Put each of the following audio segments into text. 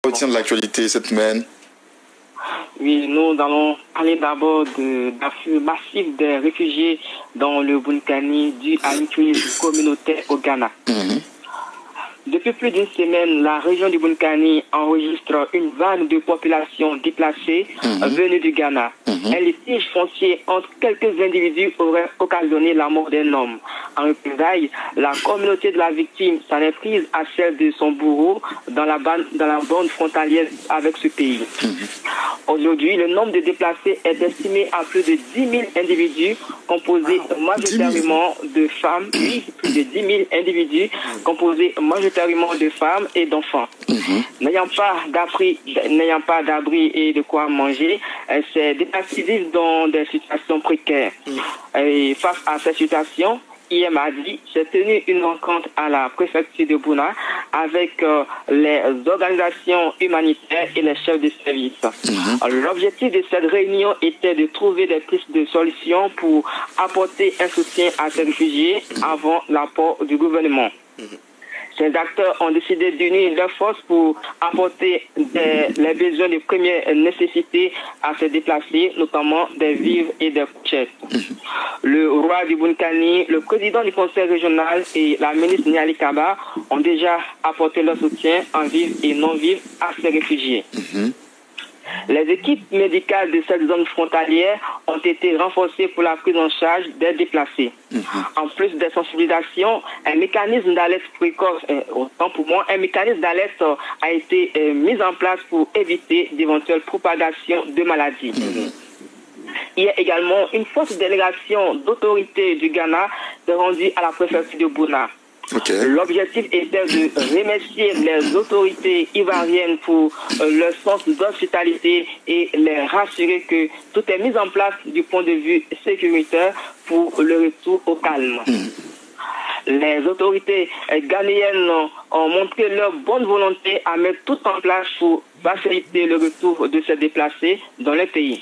retient de l'actualité cette semaine? Oui, nous allons parler d'abord de l'afflux massif des réfugiés dans le Bunkani dû à une crise communautaire au Ghana. Depuis plus d'une semaine, la région du Bunkani enregistre une vague de population déplacée venue du Ghana. Un litige foncier entre quelques individus aurait occasionné la mort d'un homme. En représailles, la communauté de la victime s'en est prise à celle de son bourreau dans la bande frontalière avec ce pays. Aujourd'hui, le nombre de déplacés est estimé à plus de 10 000 individus composés majoritairement de femmes. Oui, plus de 10 000 individus composés majoritairement de femmes et d'enfants. N'ayant pas d'abri et de quoi manger, ces déplacés vivent dans des situations précaires. Et face à cette situation, hier mardi, s'est tenue une rencontre à la préfecture de Bouna avec les organisations humanitaires et les chefs de service. L'objectif de cette réunion était de trouver des pistes de solutions pour apporter un soutien à ces réfugiés avant l'apport du gouvernement. Ces acteurs ont décidé d'unir leurs forces pour apporter les besoins de première nécessité à ces déplacés, notamment des vivres et des couchettes. Le roi du Bunkani, le président du conseil régional et la ministre Niali Kaba ont déjà apporté leur soutien en vivres et non vivres à ces réfugiés. Les équipes médicales de cette zone frontalière ont été renforcées pour la prise en charge des déplacés. En plus des sensibilisations, un mécanisme d'alerte précoce, autant pour moi, un mécanisme d'alerte a été mis en place pour éviter d'éventuelles propagations de maladies. Il y a également une forte délégation d'autorités du Ghana rendue à la préfecture de Bouna. L'objectif était de remercier les autorités ivoiriennes pour leur sens d'hospitalité et les rassurer que tout est mis en place du point de vue sécuritaire pour le retour au calme. Les autorités ghanéennes ont montré leur bonne volonté à mettre tout en place pour faciliter le retour de ces déplacés dans le pays.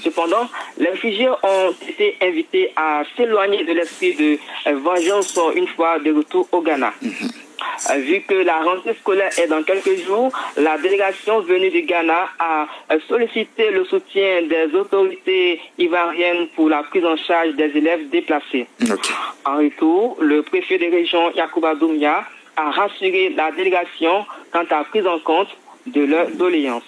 Cependant, les réfugiés ont été invités à s'éloigner de l'esprit de vengeance une fois de retour au Ghana. Vu que la rentrée scolaire est dans quelques jours, la délégation venue du Ghana a sollicité le soutien des autorités ivoiriennes pour la prise en charge des élèves déplacés. En retour, le préfet de région Yacouba Doumia a rassuré la délégation quant à la prise en compte de leurs doléances.